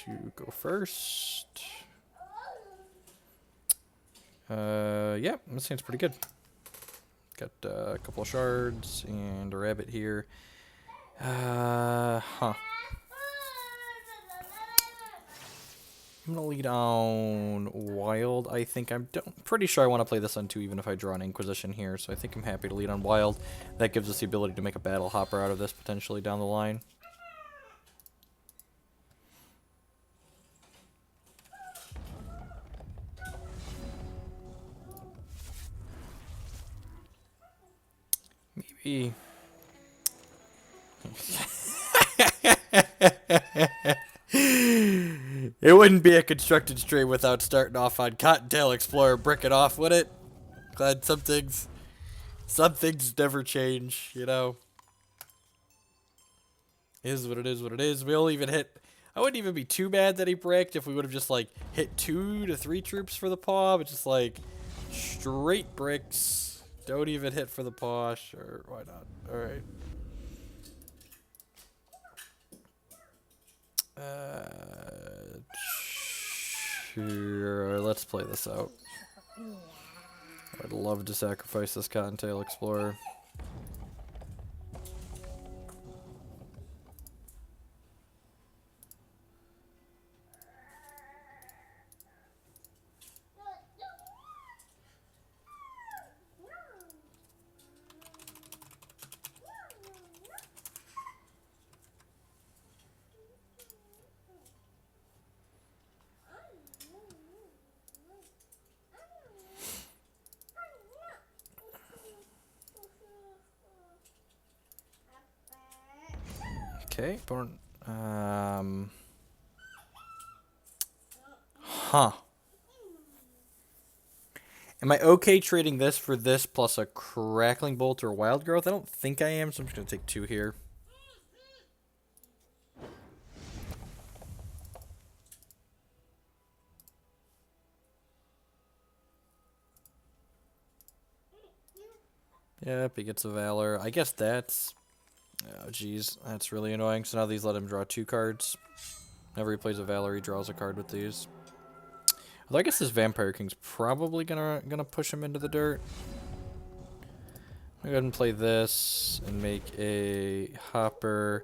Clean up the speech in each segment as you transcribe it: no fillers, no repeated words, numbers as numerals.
to go first. Yeah, that seems pretty good. Got a couple of shards and a rabbit here. Huh. I'm gonna lead on Wild. I think I'm pretty sure I want to play this on 2 even if I draw an Inquisition here, so I think I'm happy to lead on Wild. That gives us the ability to make a Battle Hopper out of this potentially down the line. Maybe... It wouldn't be a constructed stream without starting off on Cottontail Explorer, brick it off, would it? Glad some things never change, you know. It is what it is, what it is. We'll even hit... I wouldn't even be too mad that he bricked if we would have just, like, hit 2 to 3 troops for the paw, but just, like, straight bricks. Don't even hit for the paw. Sure, why not? Alright. Sure, let's play this out. I'd love to sacrifice this Cottontail Explorer. Okay, born. Huh. Am I okay trading this for this plus a Crackling Bolt or Wild Growth? I don't think I am, so I'm just going to take 2 here. Yep, he gets a Valor. I guess that's... Oh, geez. That's really annoying. So now these let him draw 2 cards. Whenever he plays a Valor, he draws a card with these. Although I guess this Vampire King's probably gonna push him into the dirt. I'm gonna go ahead and play this and make a Hopper.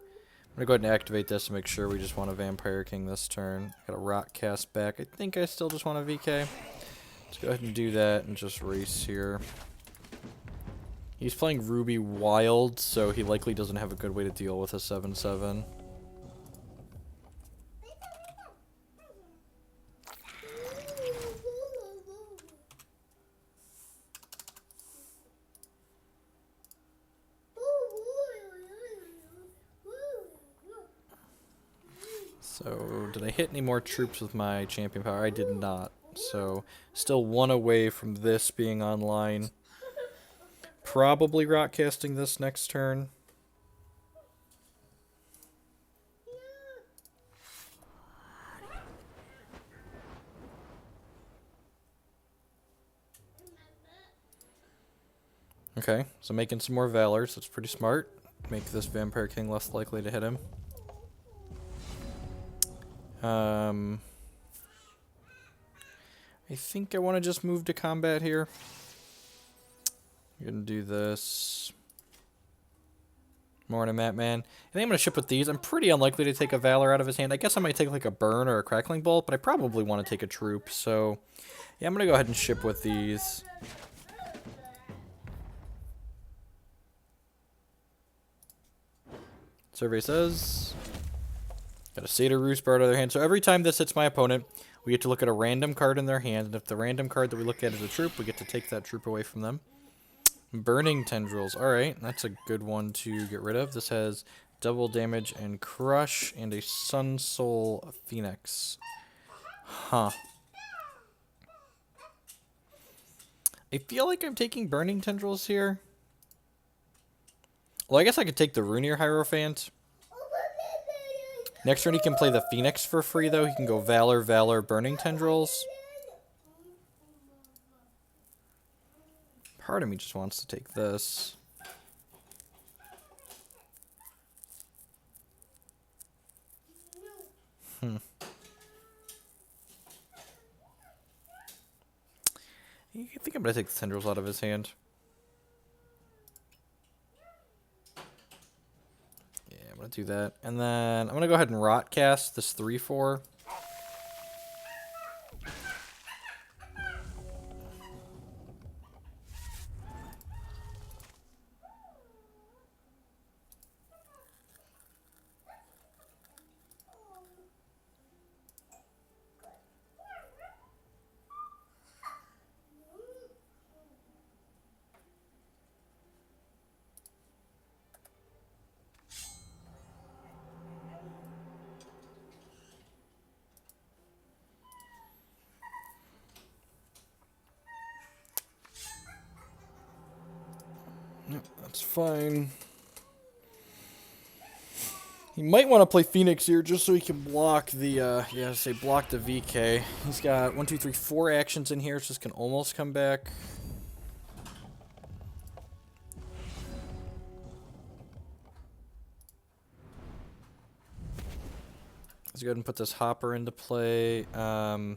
I'm gonna go ahead and activate this and make sure we just want a Vampire King this turn. Got a Rock Cast back. I think I still just want a VK. Let's go ahead and do that and just race here. He's playing Ruby Wild, so he likely doesn't have a good way to deal with a 7/7. So, did I hit any more troops with my champion power? I did not. So, still 1 away from this being online. Probably rock casting this next turn. Okay, so making some more Valors. That's pretty smart. Make this Vampire King less likely to hit him. I think I want to just move to combat here. I'm gonna do this. Morning, Matt, man. I think I'm gonna ship with these. I'm pretty unlikely to take a Valor out of his hand. I guess I might take like a Burn or a Crackling Bolt, but I probably want to take a troop. So, yeah, I'm gonna go ahead and ship with these. Survey says, got a Satyr Roost Bard out of their hand. So every time this hits my opponent, we get to look at a random card in their hand, and if the random card that we look at is a troop, we get to take that troop away from them. Burning Tendrils. Alright, that's a good one to get rid of. This has double damage and crush, and a Sun Soul Phoenix. Huh. I feel like I'm taking Burning Tendrils here. Well, I guess I could take the Runir Hierophant. Next turn he can play the Phoenix for free, though. He can go Valor, Valor, Burning Tendrils. Part of me just wants to take this. I think I'm going to take the tendrils out of his hand. Yeah, I'm going to do that. And then I'm going to go ahead and rot cast this 3/4. Yep, that's fine. He might want to play Phoenix here just so he can block the, block the VK. He's got 1, 2, 3, 4 actions in here, so this can almost come back. Let's go ahead and put this Hopper into play. I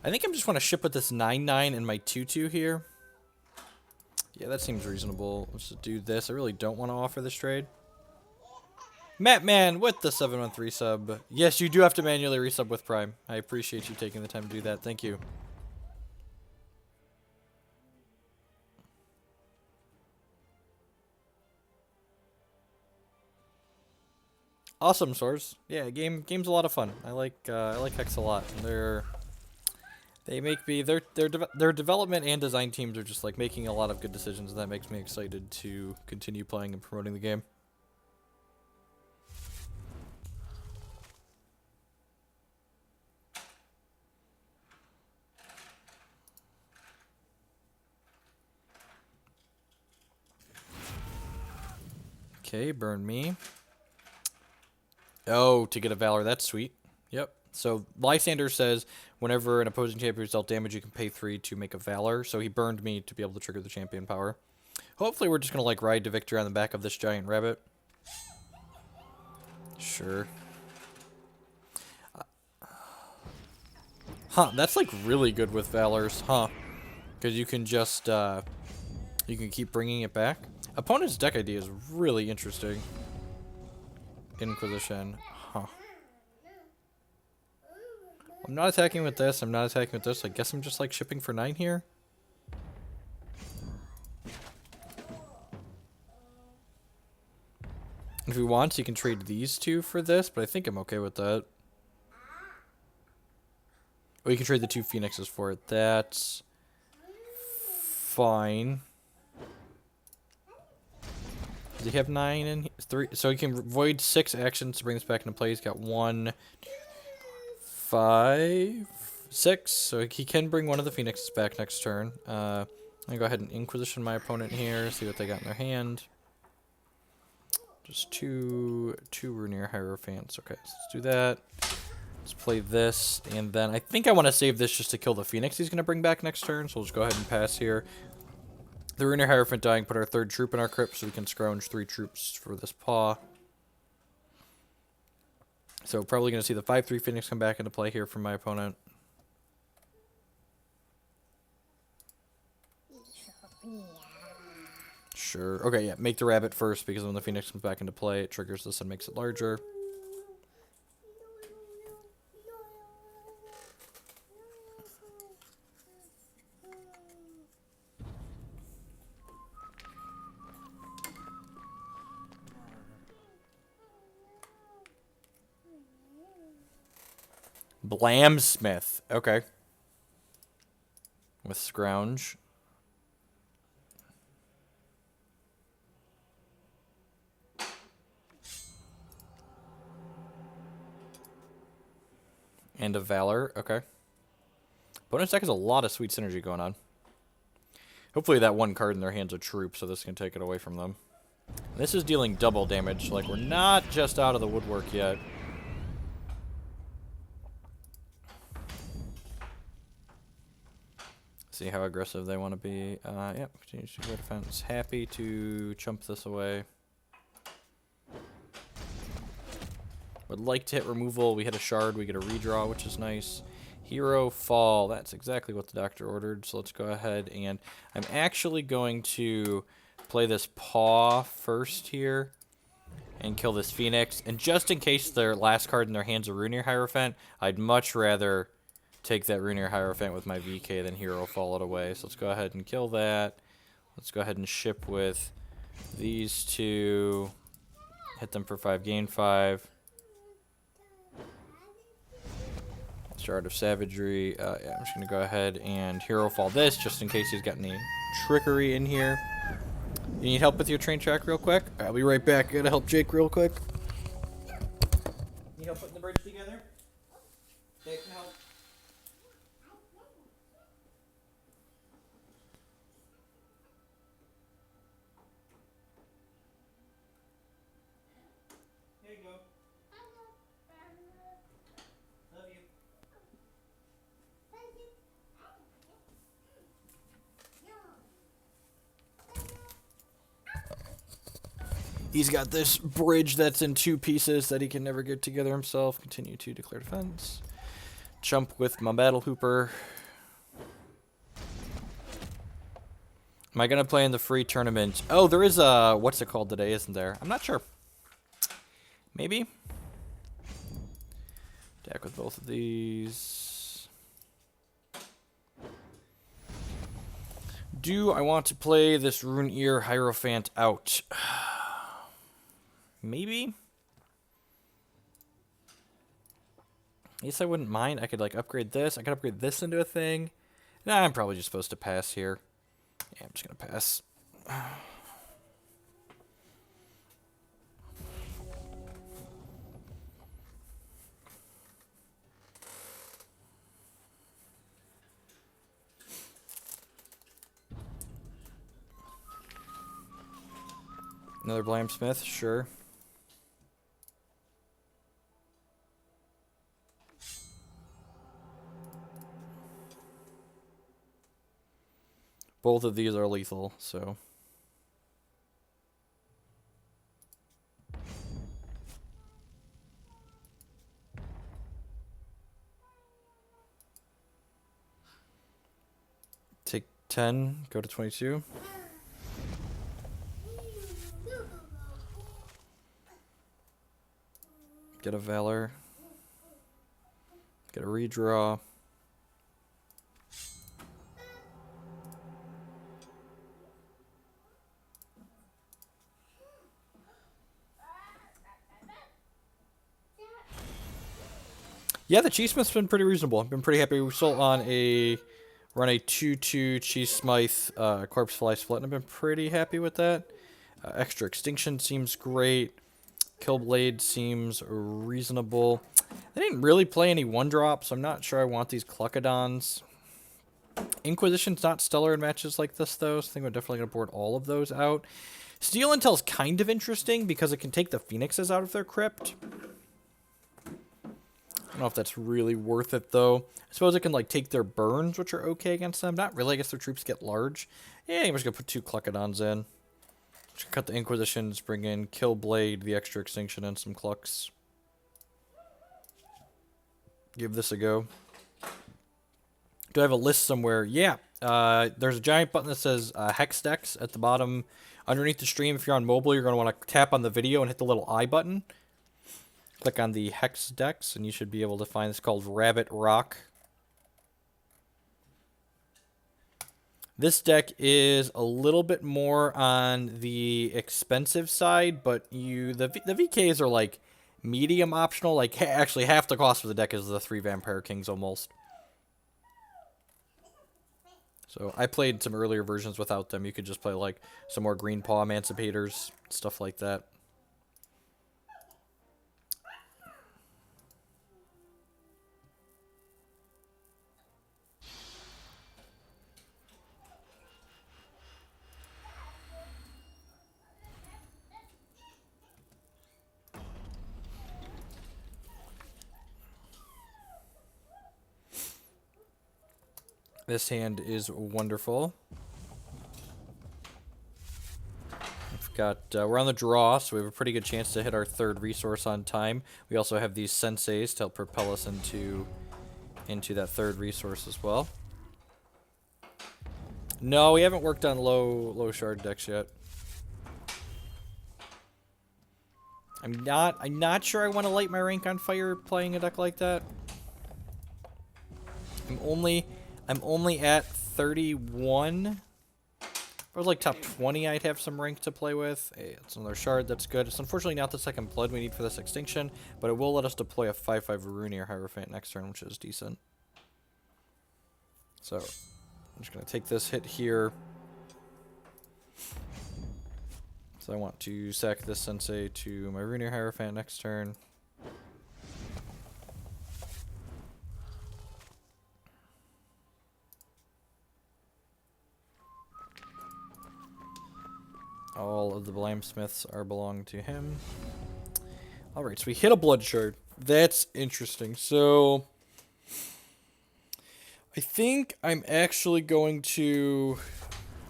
think I'm just want to ship with this 9/9 and my 2/2 here. Yeah, that seems reasonable. Let's just do this. I really don't want to offer this trade. Mattman with the 713 sub. Yes, you do have to manually resub with Prime. I appreciate you taking the time to do that. Thank you. Awesome, Source. Yeah, game's a lot of fun. I like Hex a lot. They make me their development and design teams are just like making a lot of good decisions, and that makes me excited to continue playing and promoting the game. Okay, burn me. Oh, to get a Valor, that's sweet. Yep. So Lysander says whenever an opposing champion is dealt damage, you can pay 3 to make a Valor. So he burned me to be able to trigger the champion power. Hopefully we're just going to like ride to victory on the back of this giant rabbit. Sure. Huh, that's like really good with Valors, huh? Because you can just, you can keep bringing it back. Opponent's deck idea is really interesting. Inquisition, huh. I'm not attacking with this, I'm not attacking with this. I guess I'm just like shipping for 9 here. If he wants, he can trade these two for this, but I think I'm okay with that. Oh, you can trade the 2 Phoenixes for it. That's fine. Does he have 9 and 3? So he can void 6 actions to bring this back into play. He's got 1, 5, 6. So he can bring one of the Phoenixes back next turn. I'm gonna go ahead and Inquisition my opponent here. See what they got in their hand. Just two Runear Hierophants. Okay, so let's do that. Let's play this, and then I think I want to save this just to kill the Phoenix he's gonna bring back next turn. So we'll just go ahead and pass here. The Runear Hierophant dying, put our 3rd troop in our crypt so we can scrounge 3 troops for this paw. So probably going to see the 5/3 Phoenix come back into play here from my opponent. Sure. Okay, yeah, make the rabbit first, because when the Phoenix comes back into play, it triggers this and makes it larger. Blamsmith. Okay. With Scrounge. And a Valor. Okay. Opponent's deck has a lot of sweet synergy going on. Hopefully that one card in their hand's a troop, so this can take it away from them. This is dealing double damage. Like, we're not just out of the woodwork yet. See how aggressive they want to be. Yep, continue to go defense. Happy to chump this away. Would like to hit removal. We hit a shard, we get a redraw, which is nice. Hero Fall. That's exactly what the doctor ordered. So let's go ahead and I'm actually going to play this Paw first here and kill this Phoenix. And just in case their last card in their hand's a Runir Hierophant, I'd much rather take that Runir Hierophant with my VK than Hero Fall it away. So let's go ahead and kill that. Let's go ahead and ship with these two. Hit them for 5, gain 5. Shard of Savagery. Yeah, I'm just going to go ahead and Hero Fall this, just in case he's got any trickery in here. You need help with your train track real quick? I'll be right back. Gotta help Jake real quick. Need help putting the bridge together? Jake, can help. There you go. Love you. He's got this bridge that's in 2 pieces that he can never get together himself. Continue to declare defense. Jump with my Battle Hooper. Am I going to play in the free tournament? Oh, there is a... What's it called today, isn't there? I'm not sure. Maybe? Attack with both of these. Do I want to play this Runir Hierophant out? Maybe? Yes, I wouldn't mind. I could, like, upgrade this. I could upgrade this into a thing. Nah, I'm probably just supposed to pass here. Yeah, I'm just going to pass. Another Blamsmith, sure. Both of these are lethal, so... Take 10, go to 22. Get a Valor. Get a redraw. Yeah, the Cheese Smith's been pretty reasonable. I've been pretty happy. We sold on a run a 2/2 Cheese Smythe Corpse Fly Split, and I've been pretty happy with that. Extra Extinction seems great. Killblade seems reasonable. They didn't really play any 1-drop, so I'm not sure I want these Cluckodons. Inquisition's not stellar in matches like this, though, so I think we're definitely going to board all of those out. Steel Intel's kind of interesting because it can take the Phoenixes out of their crypt. I don't know if that's really worth it, though. I suppose it can, like, take their burns, which are okay against them. Not really. I guess their troops get large. Yeah, I'm just going to put 2 Cluckodons in. Just cut the Inquisitions, bring in Killblade, the Extra Extinction, and some Clucks. Give this a go. Do I have a list somewhere? Yeah. There's a giant button that says Hex Decks at the bottom. Underneath the stream, if you're on mobile, you're going to want to tap on the video and hit the little I button. Click on the Hex Decks, and you should be able to find this called Rabbit Rock. This deck is a little bit more on the expensive side, but the VKs are like medium optional. Like actually half the cost of the deck is the 3 Vampire Kings almost. So I played some earlier versions without them. You could just play like some more Green Paw Emancipators, stuff like that. This hand is wonderful. We've got, we're on the draw, so we have a pretty good chance to hit our 3rd resource on time. We also have these senseis to help propel us into into that third resource as well. No, we haven't worked on low shard decks yet. I'm not sure I want to light my rank on fire playing a deck like that. I'm only at 31. If I was like top 20, I'd have some rank to play with. Hey, it's another shard, that's good. It's unfortunately not the second blood we need for this extinction, but it will let us deploy a 5/5 Varunir Hierophant next turn, which is decent. So, I'm just going to take this hit here. So I want to sack this Sensei to my Runir Hierophant next turn. All of the Blamesmiths are belong to him. Alright, so we hit a Blood Shard. That's interesting. So I think I'm actually going to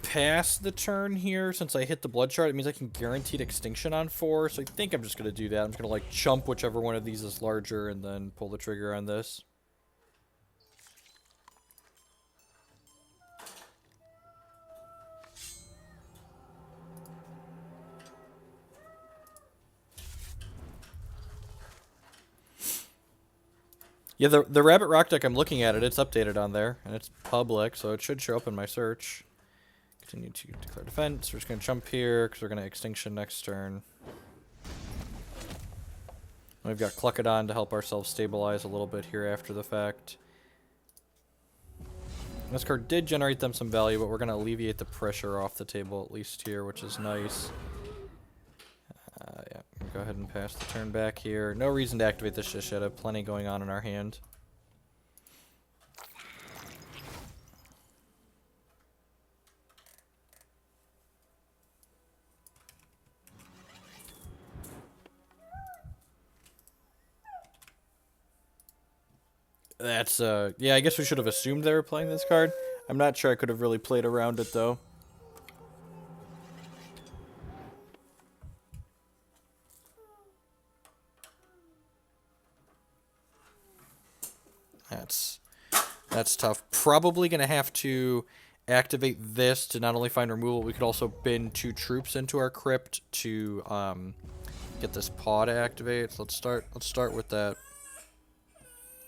pass the turn here since I hit the Blood Shard. It means I can guaranteed extinction on 4, so I think I'm just going to do that. I'm just going to like chump whichever one of these is larger and then pull the trigger on this. Yeah, the Rabbit Rock deck, I'm looking at it, it's updated on there, and it's public, so it should show up in my search. Continue to declare defense. We're just going to jump here, because we're going to extinction next turn. We've got Cluckodon to help ourselves stabilize a little bit here after the fact. This card did generate them some value, but we're going to alleviate the pressure off the table at least here, which is nice. Yeah, go ahead and pass the turn back here. No reason to activate this just yet. I have plenty going on in our hand. That's, yeah, I guess we should have assumed they were playing this card. I'm not sure I could have really played around it, though. That's tough. Probably going to have to activate this to not only find removal, we could also bin 2 troops into our crypt to get this paw to activate. So let's start with that.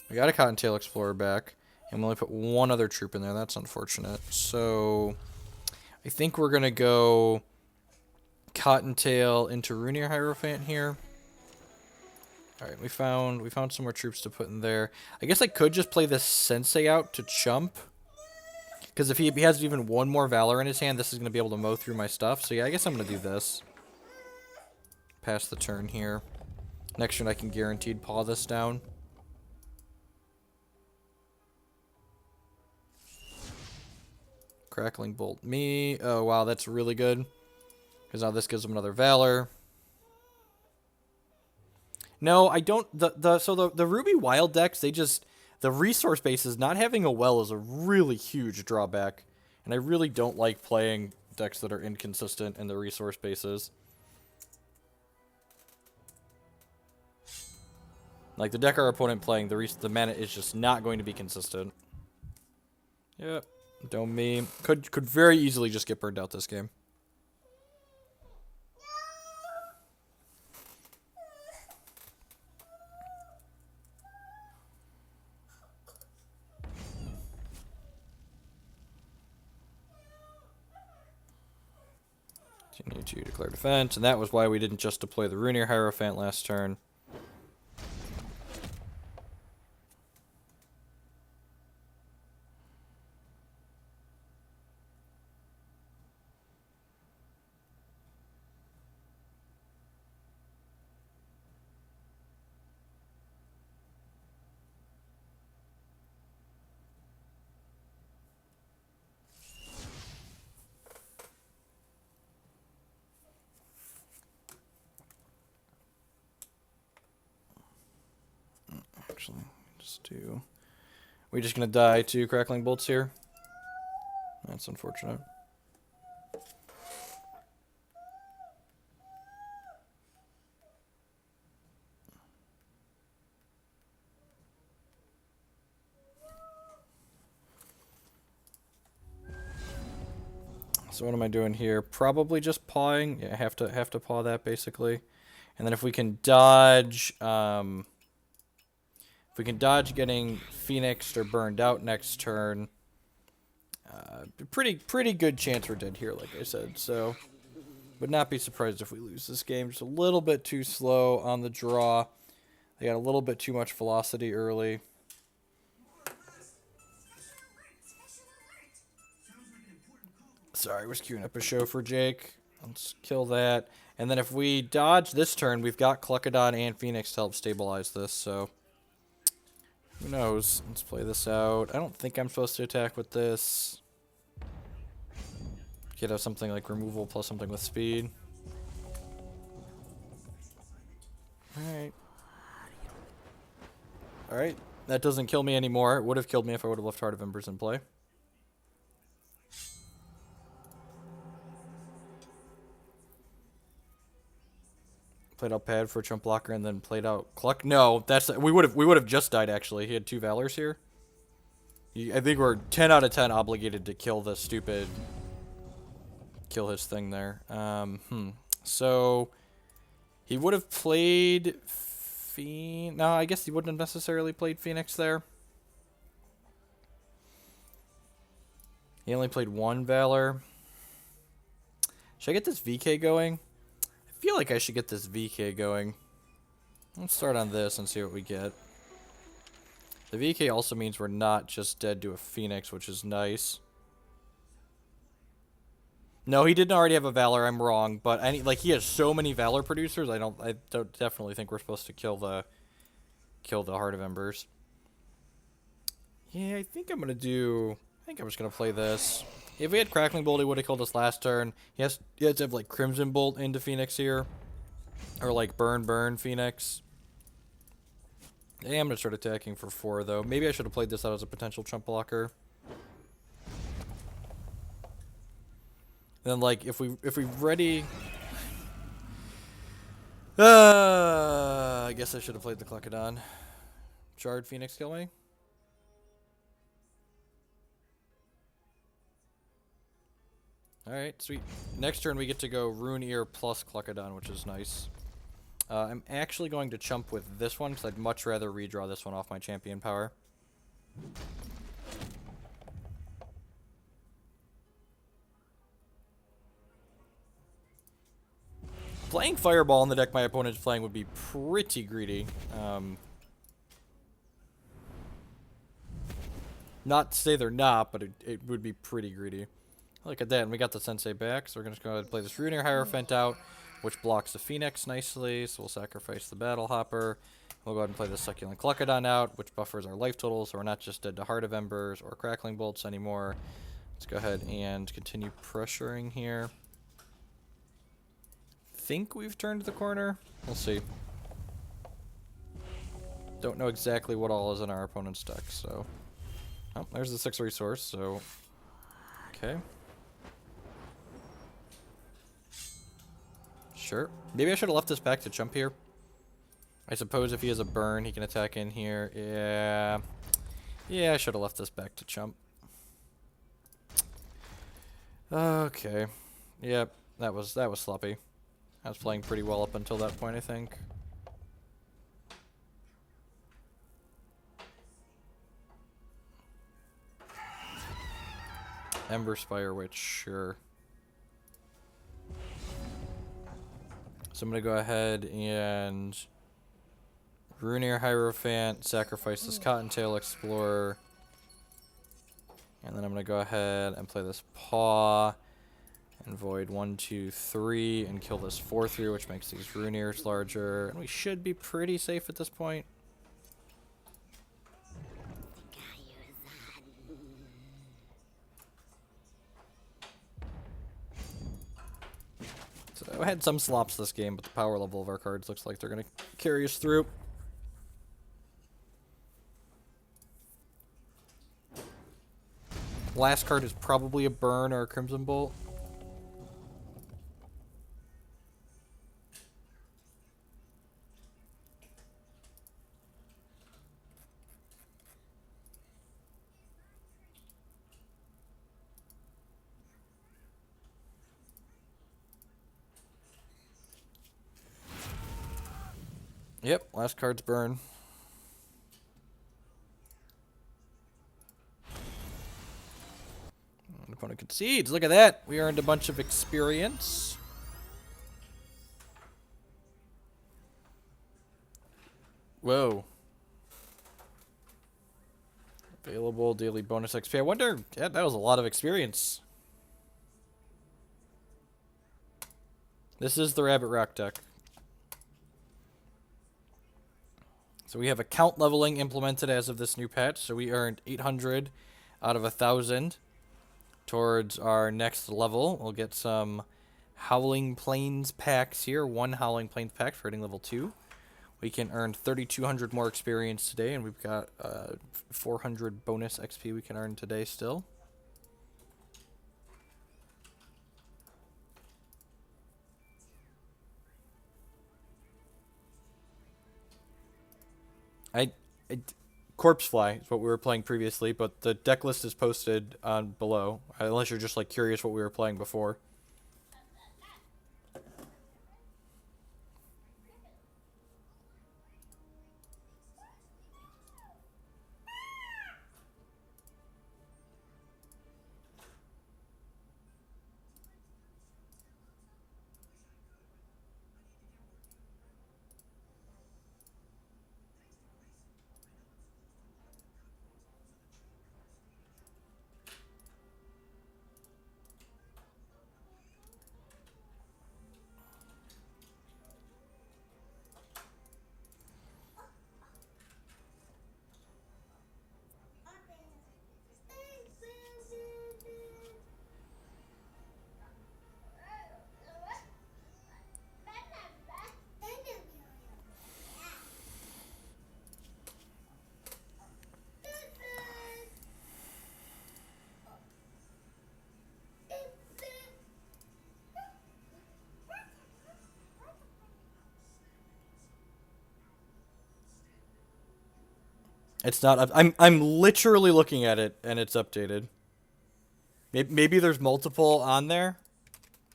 We got a Cottontail Explorer back, and we only put 1 other troop in there. That's unfortunate. So I think we're going to go Cottontail into Runir Hierophant here. Alright, we found some more troops to put in there. I guess I could just play this Sensei out to chump. Because if he has even 1 more Valor in his hand, this is going to be able to mow through my stuff. So yeah, I guess I'm going to do this. Pass the turn here. Next turn I can guaranteed paw this down. Crackling Bolt me. Oh wow, that's really good. Because now this gives him another Valor. No, I don't. The Ruby Wild decks, the resource bases, not having a well is a really huge drawback. And I really don't like playing decks that are inconsistent in the resource bases. Like the deck our opponent playing, the mana is just not going to be consistent. Yep, don't me. Could very easily just get burned out this game. Continue to declare defense, and that was why we didn't just deploy the Runir Hierophant last turn. Actually, we're just gonna die to Crackling Bolts here. That's unfortunate. So what am I doing here? Probably just pawing. Yeah, have to paw that basically. And then if we can dodge, getting phoenixed or burned out next turn, pretty good chance we're dead here, like I said. So would not be surprised if we lose this game. Just a little bit too slow on the draw. They got a little bit too much velocity early. Sorry, I was queuing up a show for Jake. Let's kill that. And then if we dodge this turn, we've got Cluckodon and Phoenix to help stabilize this, so who knows? Let's play this out. I don't think I'm supposed to attack with this. Could have something like removal plus something with speed. Alright. Alright. That doesn't kill me anymore. It would have killed me if I would have left Heart of Embers in play. Played out Pad for a Chump Blocker and then played out Cluck. No, we would have just died actually. He had 2 Valors here. I think we're 10 out of 10 obligated to kill the stupid. Kill his thing there. So he would have played no, I guess he wouldn't have necessarily played Phoenix there. He only played 1 Valor. Should I get this VK going? I feel like I should get this VK going. Let's start on this and see what we get. The VK also means we're not just dead to a Phoenix, which is nice. No, he didn't already have a Valor. I'm wrong, but he has so many Valor producers. I don't definitely think we're supposed to kill the Heart of Embers. Yeah, I think I'm just gonna play this. If we had Crackling Bolt, he would have killed us last turn. He has to have like Crimson Bolt into Phoenix here, or like Burn Phoenix. Yeah, I'm gonna start attacking for 4 though. Maybe I should have played this out as a potential Chump Blocker. Then like if we ready, I guess I should have played the Cluckodon. Shard Phoenix kill me. Alright, sweet. Next turn we get to go Rune Ear plus Cluckodon, which is nice. I'm actually going to chump with this one because I'd much rather redraw this one off my champion power. Playing Fireball in the deck my opponent's playing would be pretty greedy. Not to say they're not, but it would be pretty greedy. Look at that, and we got the Sensei back, so we're going to go ahead and play this Rune Ear Hierophant out, which blocks the Phoenix nicely, so we'll sacrifice the Battle Hopper. We'll go ahead and play the Succulent Cluckodon out, which buffers our life total, so we're not just dead to Heart of Embers or Crackling Bolts anymore. Let's go ahead and continue pressuring here. Think we've turned the corner? We'll see. Don't know exactly what all is in our opponent's deck, so... Oh, there's the 6 resource, so... Okay. Sure. Maybe I should have left this back to chump here. I suppose if he has a burn, he can attack in here. Yeah. Yeah, I should have left this back to chump. Okay. Yep, that was sloppy. I was playing pretty well up until that point, I think. Ember Spire Witch, sure. So I'm going to go ahead and Rune Ear Hierophant, sacrifice this Cottontail Explorer, and then I'm going to go ahead and play this Paw, and void 1, 2, 3, and kill this 4/3, which makes these Rune Ears larger, and we should be pretty safe at this point. So I had some slops this game, but the power level of our cards looks like they're going to carry us through. Last card is probably a Burn or a Crimson Bolt. Yep, last card's burn. Opponent concedes. Look at that. We earned a bunch of experience. Whoa. Available daily bonus XP. I wonder, yeah, that was a lot of experience. This is the Rabbit Rock deck. So we have account leveling implemented as of this new patch. So we earned 800 out of 1,000 towards our next level. We'll get some Howling Plains packs here. 1 Howling Plains pack for hitting level 2. We can earn 3,200 more experience today, and we've got 400 bonus XP we can earn today still. Corpse Fly is what we were playing previously, but the deck list is posted on below, unless you're just like curious what we were playing before. It's not. I'm literally looking at it, and it's updated. Maybe there's multiple on there,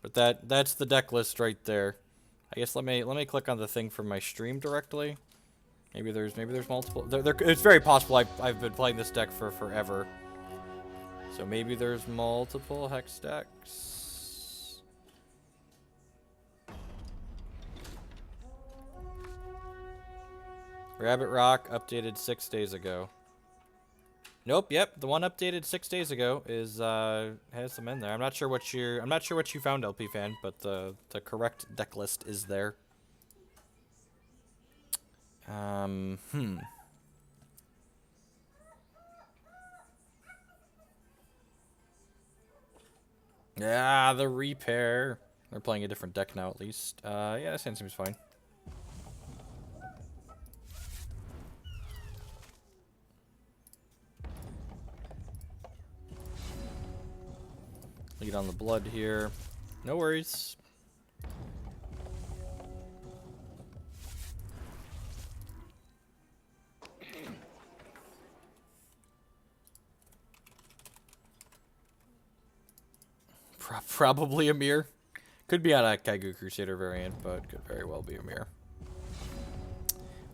but that's the deck list right there. I guess let me click on the thing from my stream directly. Maybe there's multiple. It's very possible I've been playing this deck for forever. So maybe there's multiple hex decks. Rabbit Rock updated 6 days ago. Nope, yep, the one updated 6 days ago is has them in there. I'm not sure what you found, LP fan, but the correct deck list is there. Yeah, the repair. They're playing a different deck now, at least. Yeah, this hand seems fine. Lead on the blood here. No worries. Probably a mirror. Could be on a Kaigu Crusader variant, but could very well be a mirror.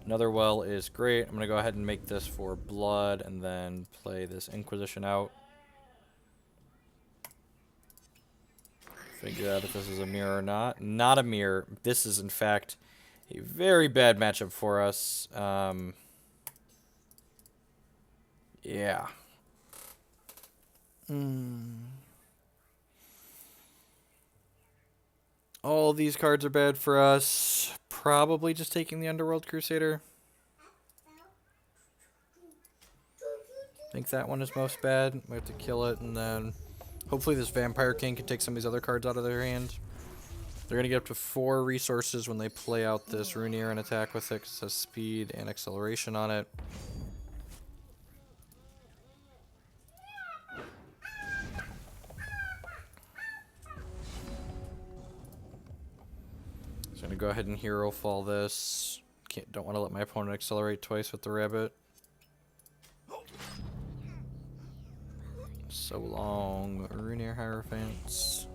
Another well is great. I'm going to go ahead and make this for blood and then play this Inquisition out. Figure out if this is a mirror or not. Not a mirror. This is, in fact, a very bad matchup for us. Yeah. All these cards are bad for us. Probably just taking the Underworld Crusader. I think that one is most bad. We have to kill it, and then hopefully this Vampire King can take some of these other cards out of their hand. They're going to get up to 4 resources when they play out this Runeer and attack with it, 'cause it has speed and acceleration on it. So I'm going to go ahead and Hero Fall this. Don't want to let my opponent accelerate twice with the rabbit. So long, Runeer Hierophants.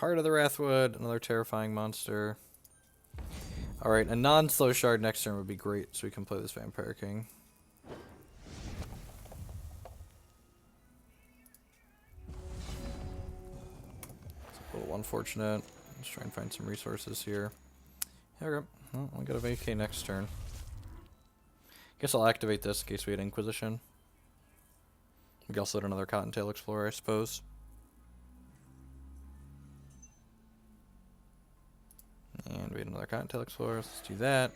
Heart of the Wrathwood, another terrifying monster. Alright, a non-slow shard next turn would be great, so we can play this Vampire King. It's a little unfortunate. Let's try and find some resources here. There we go. Well, we got a VK next turn. Guess I'll activate this in case we had Inquisition. We could also hit another Cottontail Explorer, I suppose. And we had another Cottontail Explorer. Let's do that.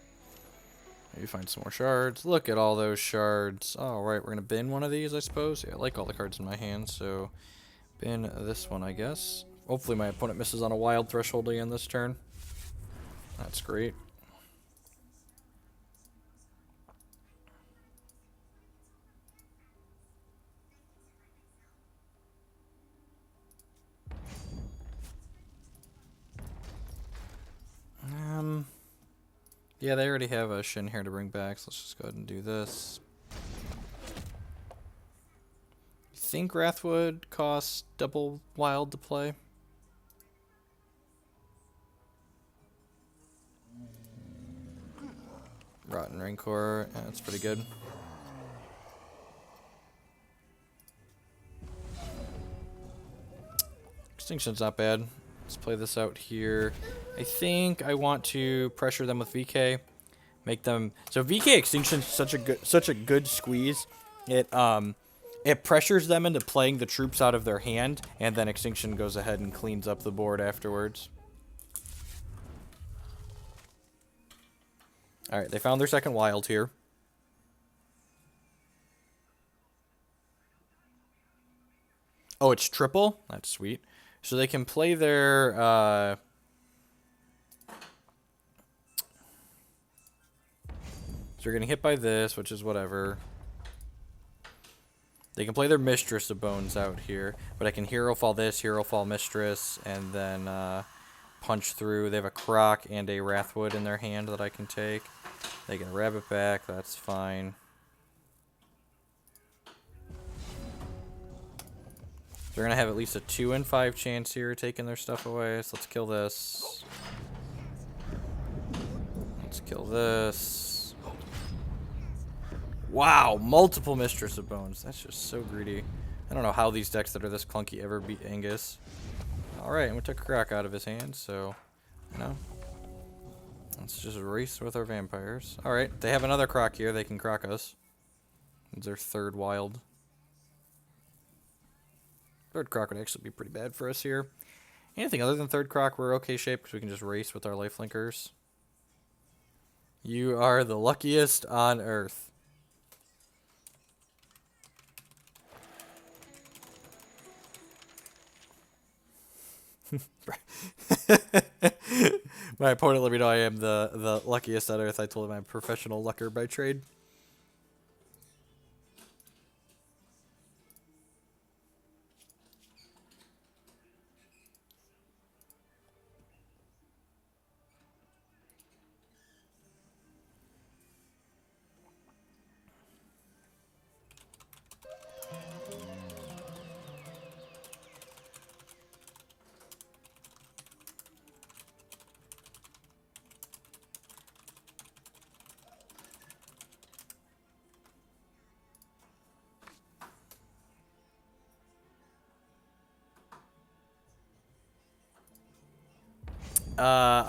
Maybe find some more shards. Look at all those shards. Alright, we're going to bin one of these, I suppose. Yeah, I like all the cards in my hand, so bin this one, I guess. Hopefully my opponent misses on a wild threshold again this turn. That's great. Yeah, they already have a Shin here to bring back, so let's just go ahead and do this. You think Wrathwood costs double wild to play? Rotten Rancor, yeah, that's pretty good. Extinction's not bad. Let's play this out here. I think I want to pressure them with VK. Make them so VK Extinction's such a good squeeze. It pressures them into playing the troops out of their hand, and then Extinction goes ahead and cleans up the board afterwards. Alright, they found their second wild here. Oh, it's triple? That's sweet. So they can play their, so you're getting hit by this, which is whatever. They can play their Mistress of Bones out here, but I can Hero Fall this, Hero Fall Mistress, and then punch through. They have a Croc and a Wrathwood in their hand that I can take. They can Rabbit back, that's fine. They're going to have at least a 2 in 5 chance here taking their stuff away, so let's kill this. Let's kill this. Wow, multiple Mistress of Bones. That's just so greedy. I don't know how these decks that are this clunky ever beat Angus. Alright, and we took Croc out of his hand, so, you know. Let's just race with our vampires. Alright, they have another Croc here. They can Croc us. It's their third wild. Third Croc would actually be pretty bad for us here. Anything other than third Croc, we're okay shape because we can just race with our lifelinkers. You are the luckiest on earth. My opponent let me know I am the luckiest on earth. I told him I'm a professional lucker by trade.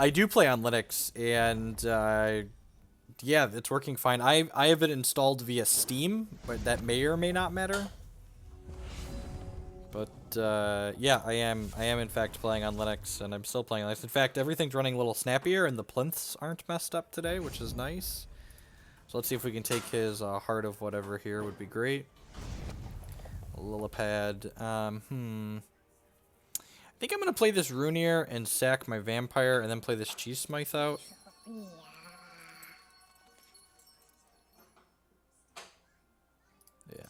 I do play on Linux, and yeah, it's working fine. I have it installed via Steam, but that may or may not matter. But yeah, I am in fact playing on Linux, and I'm still playing Linux. In fact, everything's running a little snappier, and the plinths aren't messed up today, which is nice. So let's see if we can take his Heart of whatever here. Would be great. Lillipad. I think I'm going to play this Runier and sack my Vampire and then play this Cheese Smythe out. Yeah,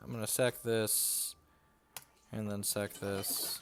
I'm going to sack this and then sack this.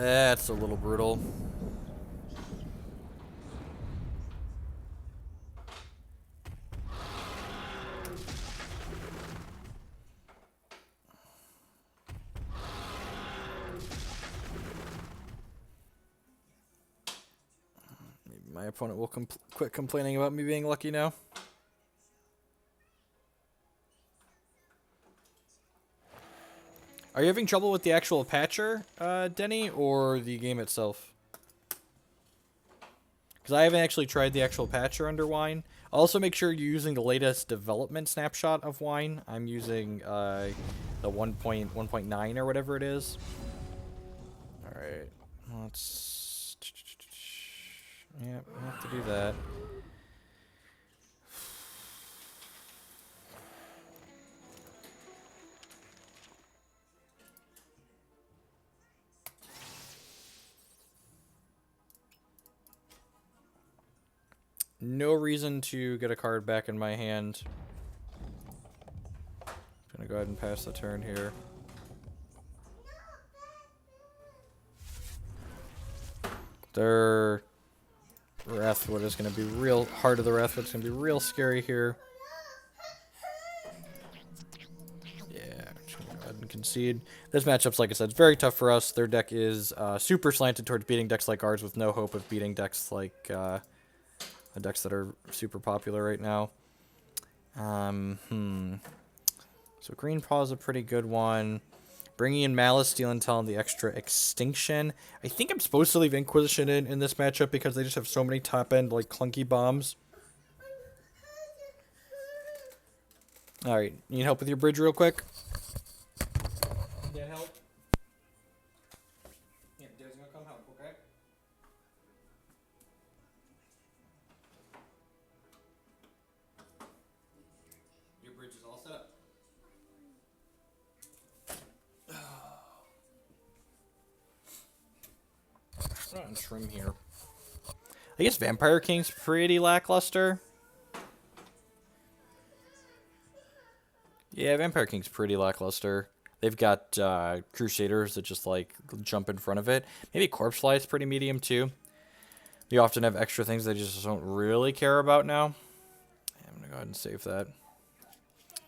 That's a little brutal. Maybe my opponent will quit complaining about me being lucky now. Are you having trouble with the actual patcher, Denny, or the game itself? Because I haven't actually tried the actual patcher under Wine. Also, make sure you're using the latest development snapshot of Wine. I'm using the 1.1.9 or whatever it is. Alright, let's... Yeah, we have to do that. No reason to get a card back in my hand. Gonna go ahead and pass the turn here. Their Wrathwood is gonna be real. Heart of the Wrathwood is gonna be real scary here. Yeah, just gonna go ahead and concede. This matchup's, like I said, it's very tough for us. Their deck is super slanted towards beating decks like ours with no hope of beating decks like the decks that are super popular right now. So Green Paw is a pretty good one. Bringing in Malice, Steel and Talon, the extra Extinction. I think I'm supposed to leave Inquisition in this matchup because they just have so many top-end, like, clunky bombs. Alright, need help with your bridge real quick? Need help? Yeah, Dad's gonna come help, okay? Your bridge is all set up. Not on trim here. I guess Vampire King's pretty lackluster. Yeah, Vampire King's pretty lackluster. They've got Crusaders that just, like, jump in front of it. Maybe Corpse Fly is pretty medium, too. They often have extra things they just don't really care about now. I'm going to go ahead and save that.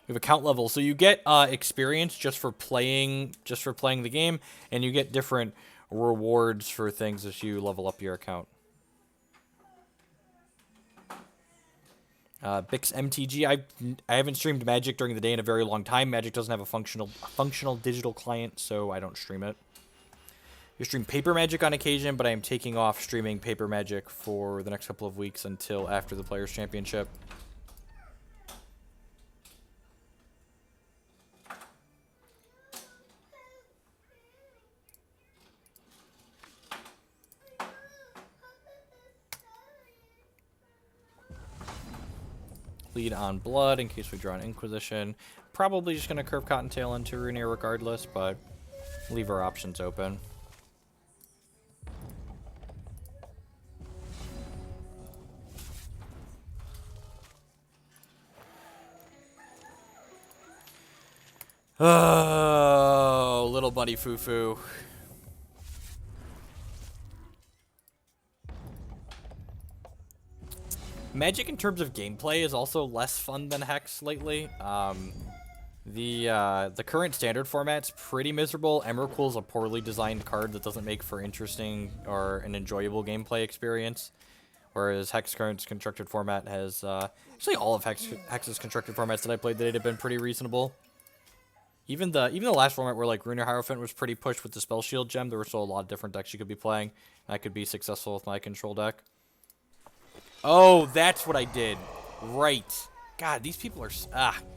We have account level. So you get experience just for playing the game, and you get different rewards for things as you level up your account. Bix MTG. I haven't streamed Magic during the day in a very long time. Magic doesn't have a functional digital client, so I don't stream it. You stream Paper Magic on occasion, but I am taking off streaming Paper Magic for the next couple of weeks until after the Players' Championship. Lead on Blood in case we draw an Inquisition. Probably just going to curve Cottontail into Runear regardless, but leave our options open. Oh, little buddy Fufu. Magic in terms of gameplay is also less fun than Hex lately. The current standard format's pretty miserable. Emrakul's a poorly designed card that doesn't make for interesting or an enjoyable gameplay experience. Whereas Hex's current constructed format has, actually all of Hex's constructed formats that I played today have been pretty reasonable. Even the last format where, like, Runear Hierophant was pretty pushed with the Spell Shield gem, there were still a lot of different decks you could be playing. And I could be successful with my control deck. Oh, that's what I did. Right. God, these people are...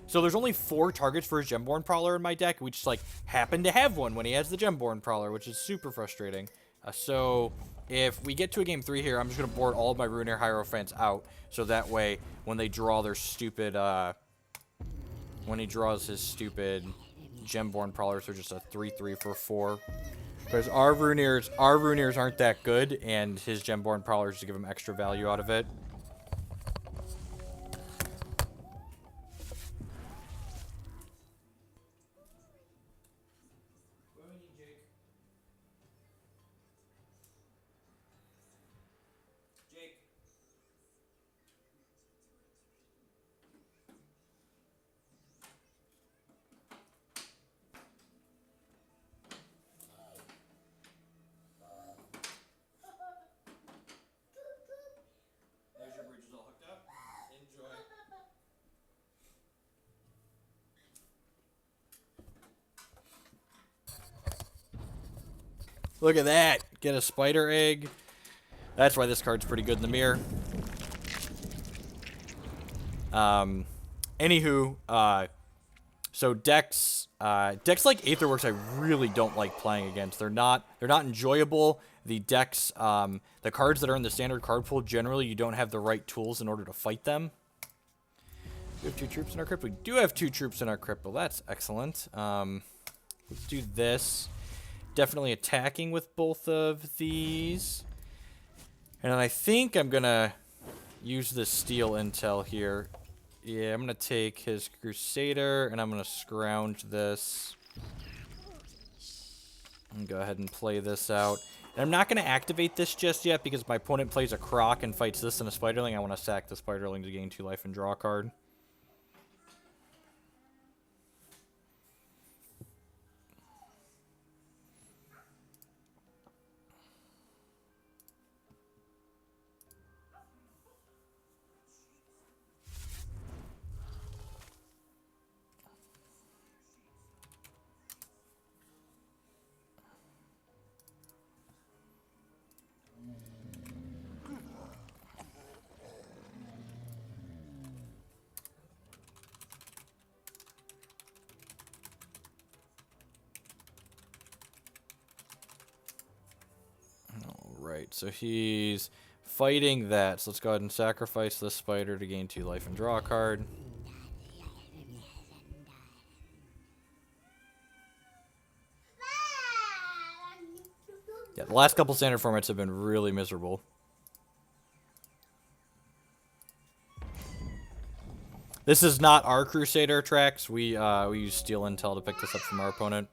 So there's only 4 targets for his Gemborn Prowler in my deck. We just, like, happen to have one when he has the Gemborn Prowler, which is super frustrating. So if we get to a game 3 here, I'm just going to board all of my Runear Hierophants out. So that way, when they draw their stupid... when he draws his stupid Gemborn Prowlers, they're just a 3/3 for 4. Because our Runears aren't that good, and his Gemborn Prowlers just give him extra value out of it. Look at that. Get a spider egg. That's why this card's pretty good in the mirror. Anywho, so decks like Aetherworks I really don't like playing against. They're not enjoyable. The decks, the cards that are in the standard card pool, generally you don't have the right tools in order to fight them. We have 2 troops in our crypt. We do have 2 troops in our crypt. Well, that's excellent. Let's do this. Definitely attacking with both of these. And I think I'm going to use this steel intel here. Yeah, I'm going to take his Crusader, and I'm going to scrounge this. And go ahead and play this out. And I'm not going to activate this just yet, because my opponent plays a Croc and fights this and a Spiderling. I want to sack the Spiderling to gain 2 life and draw a card. Alright, so he's fighting that. So let's go ahead and sacrifice this spider to gain 2 life and draw a card. Yeah, the last couple standard formats have been really miserable. This is not our Crusader tracks. We use Steel Intel to pick this up from our opponent.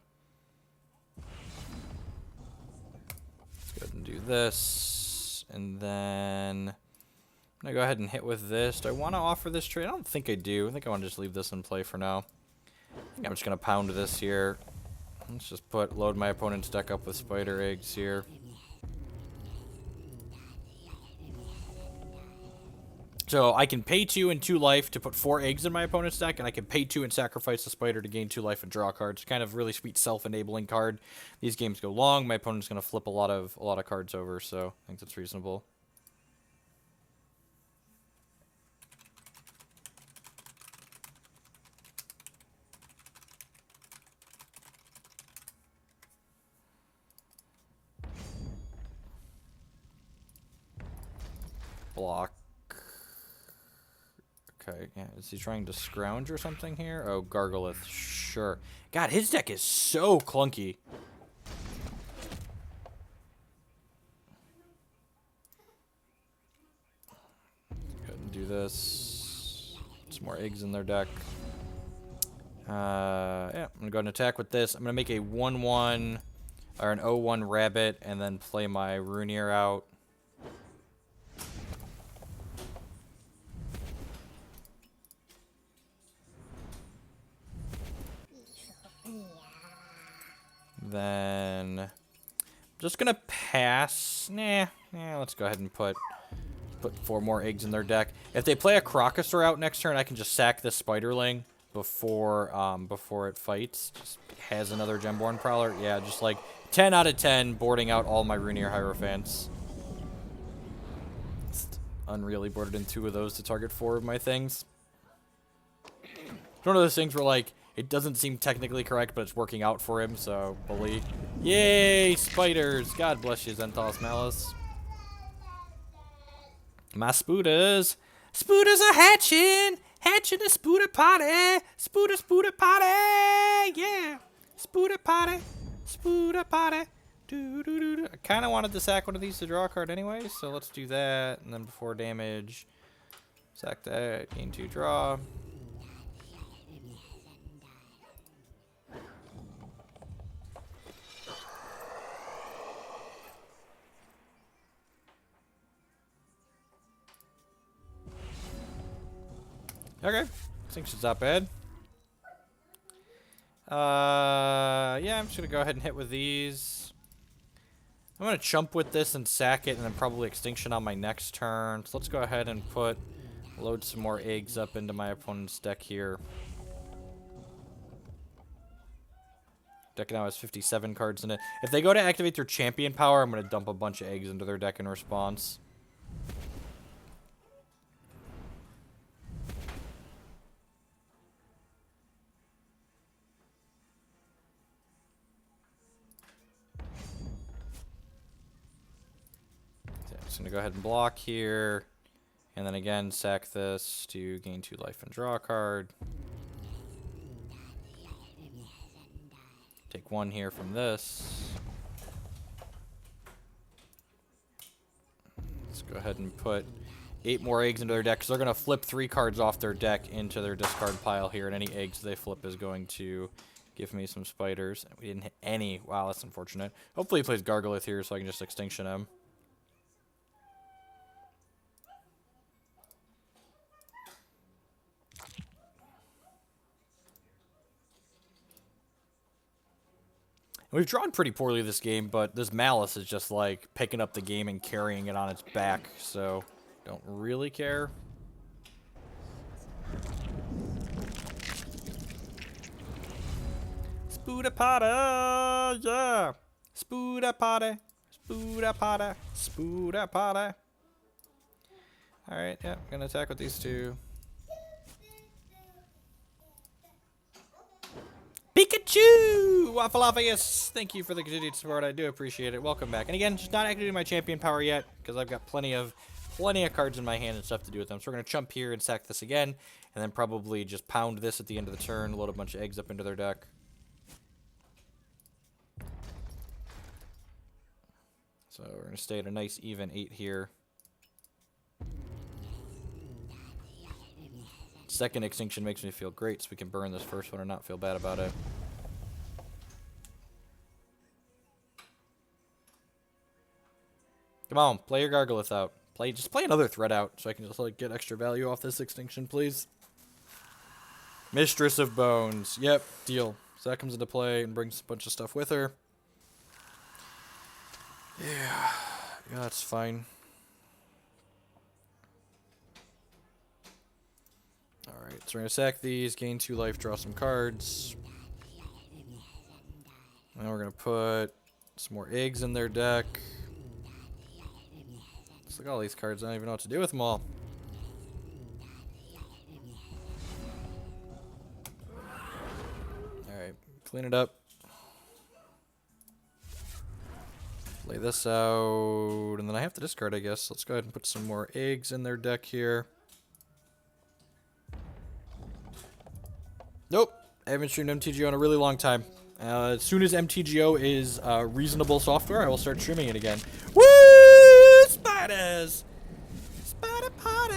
Let's go ahead and do this. And then I'm going to go ahead and hit with this. Do I want to offer this trade? I don't think I do. I think I want to just leave this in play for now. I think I'm just going to pound this here. Let's just load my opponent's deck up with spider eggs here. So I can pay 2 and 2 life to put 4 eggs in my opponent's deck, and I can pay 2 and sacrifice the spider to gain 2 life and draw cards. Kind of really sweet self-enabling card. These games go long. My opponent's going to flip a lot of cards over, so I think that's reasonable. Block. Okay, yeah, is he trying to scrounge or something here? Oh, Gargolith, sure. God, his deck is so clunky. Go ahead and do this. Some more eggs in their deck. Yeah, I'm gonna go ahead and attack with this. I'm gonna make a 1/1 or an 0/1 rabbit and then play my Runir out. Then I'm just gonna pass. Let's go ahead and put 4 more eggs in their deck. If they play a Crocosaur out next turn, I can just sack this Spiderling before it fights. Just has another Gemborn Prowler. Yeah, just like 10 out of 10 boarding out all my Runir Hierophants. Just unreally boarded in 2 of those to target 4 of my things. It's one of those things where like it doesn't seem technically correct, but it's working out for him, so bully. Yay, spiders! God bless you, Zenthos Malice. My Spooders. Spooders are hatching! Hatching a Spooder party! Spooder party! Yeah! Spooder party! Spooder party! Doo doo doo doo. I kind of wanted to sack one of these to draw a card anyway, so let's do that. And then before damage, sack that, gain 2 draw. Okay, think she's not bad. Yeah, I'm just gonna go ahead and hit with these. I'm gonna chump with this and sack it, and then probably Extinction on my next turn. So let's go ahead and load some more eggs up into my opponent's deck here. Deck now has 57 cards in it. If they go to activate their champion power, I'm going to dump a bunch of eggs into their deck in response. Okay, I'm just going to go ahead and block here. And then again, sack this to gain 2 life and draw a card. Take 1 here from this. Let's go ahead and put 8 more eggs into their deck, because they're going to flip 3 cards off their deck into their discard pile here, and any eggs they flip is going to give me some spiders. We didn't hit any. Wow, that's unfortunate. Hopefully he plays Gargolith here so I can just Extinction him. We've drawn pretty poorly this game, but this Malice is just like picking up the game and carrying it on its back, so don't really care. Spoodapada, yeah! Spoodapada, Spoodapada, Spoodapada. Alright, yeah, gonna attack with these 2. Pikachu! Waffleophagus! Thank you for the continued support. I do appreciate it. Welcome back. And again, just not activating my champion power yet, because I've got plenty of cards in my hand and stuff to do with them. So we're going to chump here and sack this again, and then probably just pound this at the end of the turn, load a bunch of eggs up into their deck. So we're going to stay at a nice even 8 here. Second Extinction makes me feel great, so we can burn this first one and not feel bad about it. Come on, play your Gargolith out. Just play another threat out, so I can just like get extra value off this Extinction, please. Mistress of Bones. Yep, deal. So that comes into play and brings a bunch of stuff with her. Yeah, that's fine. Alright, so we're going to sack these, gain 2 life, draw some cards. Now we're going to put some more eggs in their deck. Let's look at all these cards. I don't even know what to do with them all. Alright, clean it up. Lay this out. And then I have to discard, I guess. Let's go ahead and put some more eggs in their deck here. Nope. I haven't streamed MTGO in a really long time. As soon as MTGO is reasonable software, I will start streaming it again. Woo! Spiders! Spider party!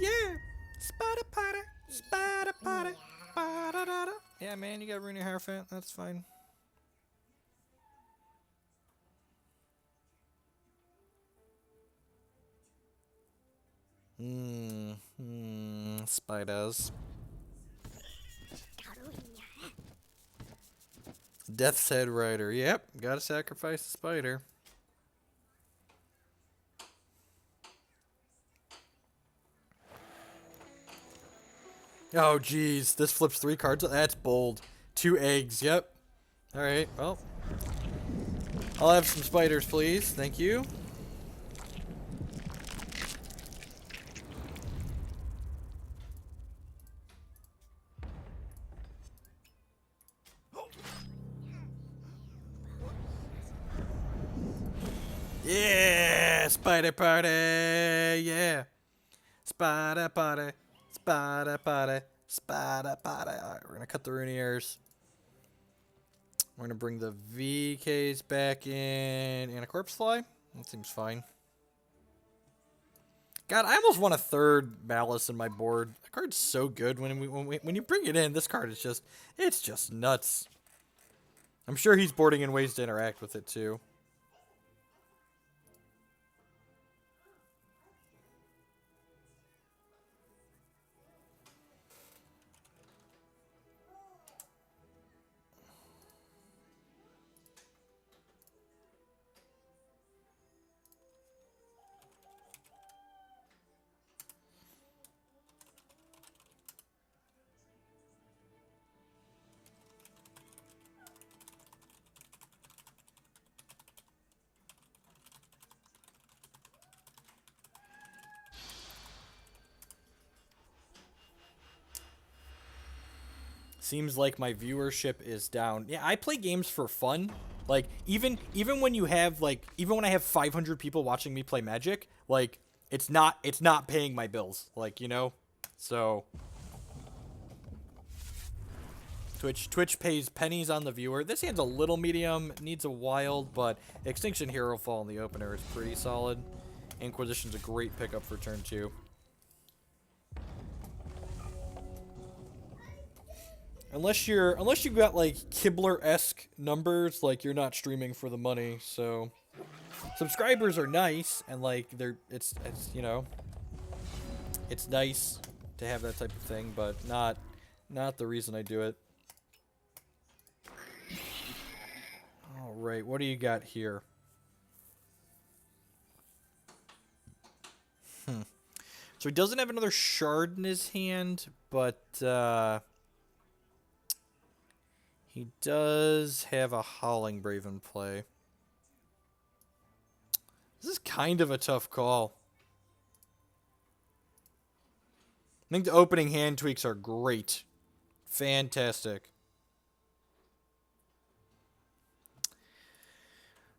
Yeah! Spider party! Spider party! Ba-da-da-da. Yeah, man, you got Rooney Hierophant. That's fine. Spiders. Death's Head Rider. Yep, gotta sacrifice the spider. Oh, jeez. This flips 3 cards. That's bold. 2 eggs. Yep. Alright, well. I'll have some spiders, please. Thank you. Yeah, spider party, yeah. Spider party, spider party, spider party. Alright, we're gonna cut the Ruiniers. We're gonna bring the VKs back in and a Corpse Fly. That seems fine. God, I almost won a 3rd Malice in my board. The card's so good when you bring it in. This card is it's just nuts. I'm sure he's boarding in ways to interact with it too. Seems like my viewership is down. Yeah, I play games for fun. Like, even when you have, like, even when I have 500 people watching me play Magic, like, it's not paying my bills. Like, you know? So, Twitch pays pennies on the viewer. This hand's a little medium, needs a wild, but Extinction Hero Fall in the opener is pretty solid. Inquisition's a great pickup for turn 2. Unless you've got like Kibler-esque numbers, like you're not streaming for the money, so subscribers are nice and like it's you know, it's nice to have that type of thing, but not the reason I do it. All right, what do you got here? So he doesn't have another shard in his hand, but he does have a Howling Brave in play. This is kind of a tough call. I think the opening hand tweaks are great. Fantastic.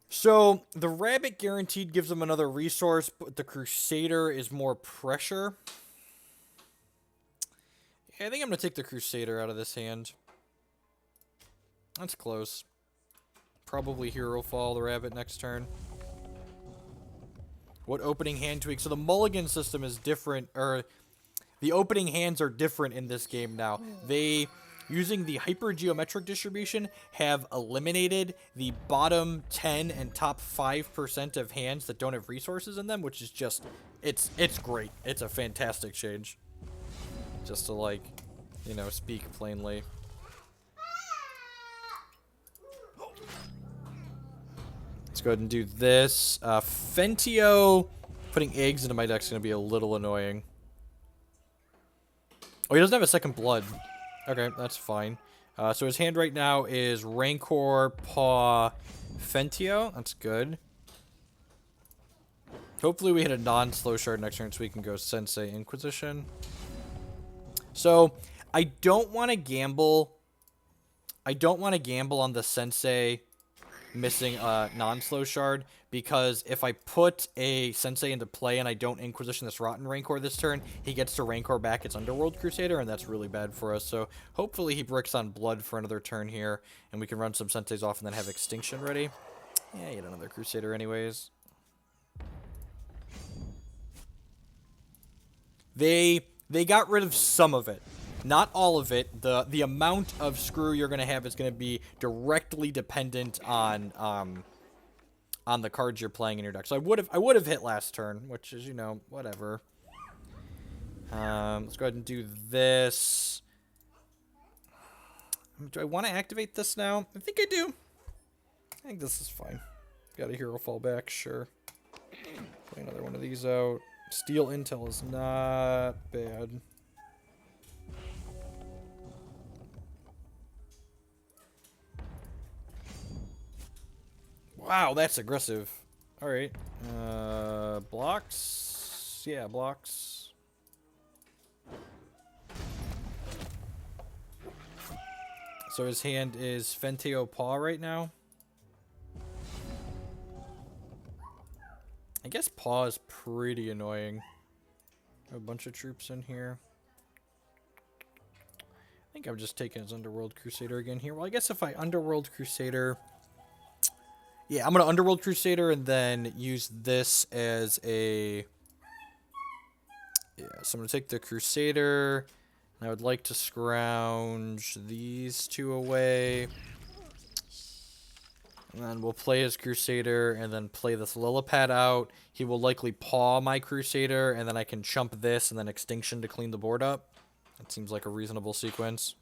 So, the Rabbit guaranteed gives him another resource, but the Crusader is more pressure. Yeah, I think I'm going to take the Crusader out of this hand. That's close. Probably Hero Fall the Rabbit next turn. What opening hand tweak? So the mulligan system is different, or the opening hands are different in this game now. They, using the hypergeometric distribution, have eliminated the bottom 10 and top 5% of hands that don't have resources in them, which is just, it's great. It's a fantastic change. Just to, like, you know, speak plainly. Let's go ahead and do this. Fentio putting eggs into my deck is going to be a little annoying. Oh, he doesn't have a second blood. Okay, that's fine. So his hand right now is Rancor, Paw, Fentio. That's good. Hopefully we hit a non-slow shard next turn so we can go Sensei Inquisition. So, I don't want to gamble. I don't want to gamble on the Sensei missing a non-slow shard, because if I put a Sensei into play and I don't Inquisition this Rotten Rancor this turn, he gets to Rancor back its Underworld Crusader, and that's really bad for us. So hopefully he bricks on Blood for another turn here, and we can run some Senseis off and then have Extinction ready. Yeah, you get another Crusader anyways. They got rid of some of it. Not all of it. The amount of screw you're going to have is going to be directly dependent on the cards you're playing in your deck. So I would have hit last turn, which is, you know, whatever. Let's go ahead and do this. Do I want to activate this now? I think I do. I think this is fine. Got a Hero Fall back, sure. Play another one of these out. Steel Intel is not bad. Wow, that's aggressive. Alright. Blocks? Yeah, blocks. So his hand is Fentio Paw right now. I guess Paw is pretty annoying. A bunch of troops in here. I think I'm just taking his Underworld Crusader again here. Well, I guess if I Underworld Crusader... Yeah, I'm going to Underworld Crusader and then use this as a... Yeah, so I'm going to take the Crusader. And I would like to scrounge these two away. And then we'll play his Crusader and then play this Lillipad out. He will likely paw my Crusader, and then I can chump this and then Extinction to clean the board up. That seems like a reasonable sequence.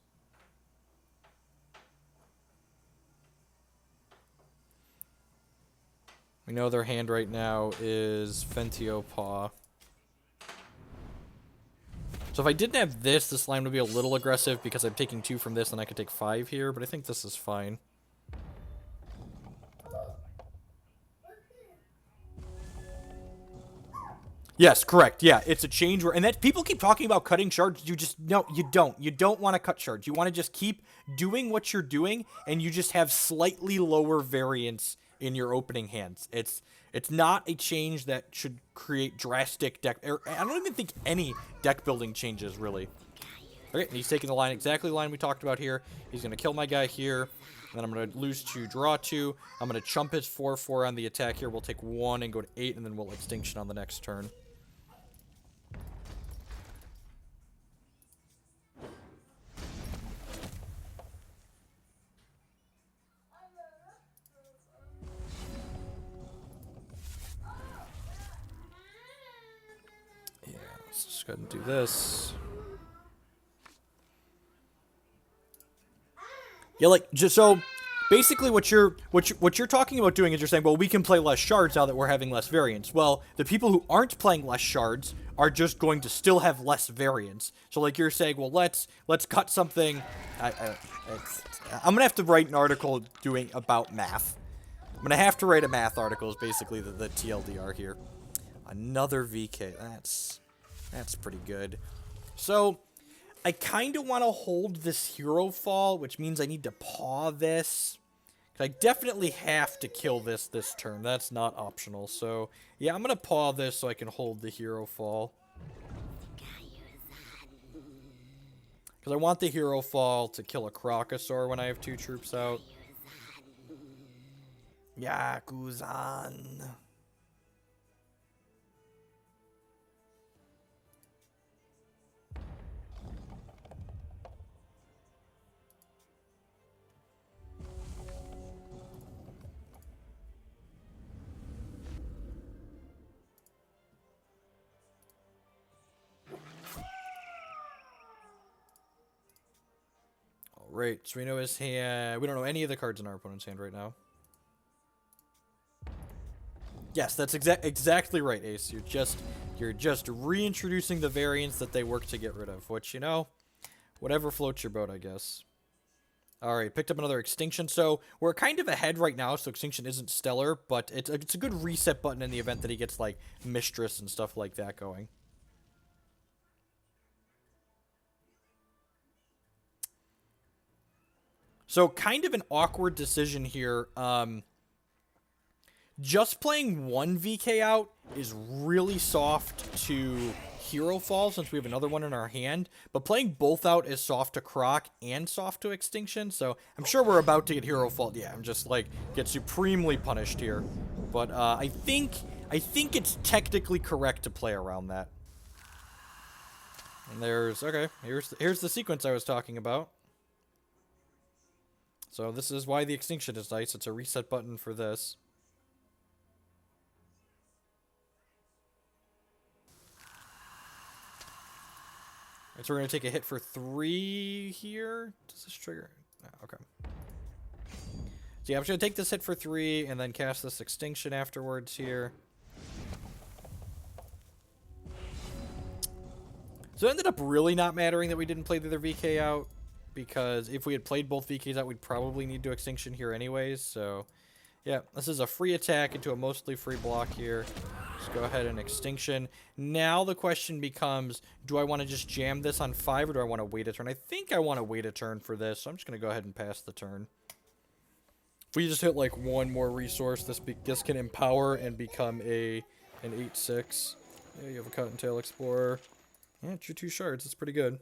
We know their hand right now is Fentio Paw. So if I didn't have this line would be a little aggressive because I'm taking 2 from this and I could take 5 here, but I think this is fine. Yes, correct. Yeah, it's a change where, and that people keep talking about cutting shards. You just no, you don't. You don't want to cut shards. You want to just keep doing what you're doing, and you just have slightly lower variance in your opening hands. It's not a change that should create drastic deck. I don't even think any deck building changes really. Okay, and he's taking the line, exactly the line we talked about here. He's going to kill my guy here. Then I'm going to lose 2, draw 2. I'm going to chump his 4/4 on the attack here. We'll take 1 and go to 8, and then we'll extinction on the next turn. Yeah, let's just go ahead and do this. Yeah, like, just so basically what you're talking about doing is you're saying, well, we can play less shards now that we're having less variance. Well, the people who aren't playing less shards are just going to still have less variance. So like you're saying, well, let's cut something. I'm gonna have to write an article doing about math. I'm gonna have to write a math article. Is basically the TLDR here. Another VK. That's pretty good. So I kind of want to hold this hero fall, which means I need to paw this. I definitely have to kill this turn. That's not optional. So, yeah, I'm going to paw this so I can hold the hero fall. Because I want the hero fall to kill a Crocosaur when I have 2 troops out. Yakuzan. Alright, so we know his hand. We don't know any of the cards in our opponent's hand right now. Yes, that's exactly right, Ace. You're just reintroducing the variants that they work to get rid of, which, you know, whatever floats your boat, I guess. Alright, picked up another Extinction. So we're kind of ahead right now, so Extinction isn't stellar, but it's a good reset button in the event that he gets, like, Mistress and stuff like that going. So kind of an awkward decision here. Just playing 1 VK out is really soft to Hero Fall since we have another one in our hand. But playing both out is soft to Croc and soft to Extinction. So I'm sure we're about to get Hero Fall. Yeah, I'm just like get supremely punished here. But I think it's technically correct to play around that. And there's here's the sequence I was talking about. So this is why the Extinction is nice. It's a reset button for this. Alright, so we're going to take a hit for 3 here. Does this trigger? No, okay. So yeah, I'm just going to take this hit for 3 and then cast this Extinction afterwards here. So it ended up really not mattering that we didn't play the other VK out. Because if we had played both VKs out, we'd probably need to Extinction here anyways. So, yeah, this is a free attack into a mostly free block here. Just go ahead and Extinction. Now the question becomes, do I want to just jam this on 5 or do I want to wait a turn? I think I want to wait a turn for this, so I'm just going to go ahead and pass the turn. If we just hit like 1 more resource, this can empower and become an 8/6. Yeah, you have a Cottontail Explorer. Yeah, it's your 2 shards. It's pretty good.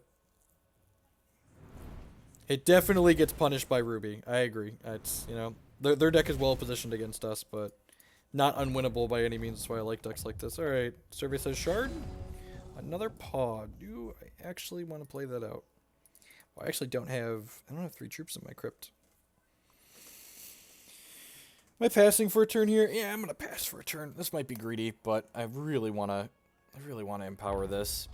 It definitely gets punished by Ruby. I agree. It's, you know, their deck is well positioned against us, but not unwinnable by any means. That's why I like decks like this. Alright, survey says Shard. Another paw. Do I actually want to play that out? Well, I actually don't have 3 troops in my crypt. Am I passing for a turn here? Yeah, I'm gonna pass for a turn. This might be greedy, but I really wanna empower this.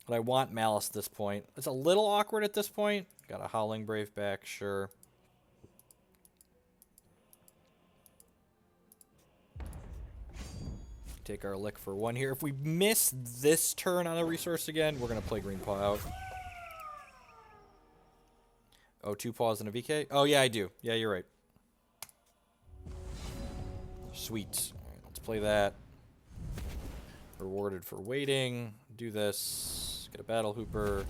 But I want Malice at this point. It's a little awkward at this point. Got a Howling Brave back, sure. Take our lick for 1 here. If we miss this turn on a resource again, we're going to play Green Paw out. Oh, 2 paws and a VK? Oh, yeah, I do. Yeah, you're right. Sweet. All right, let's play that. Rewarded for waiting. Do this. Get a Battle Hooper.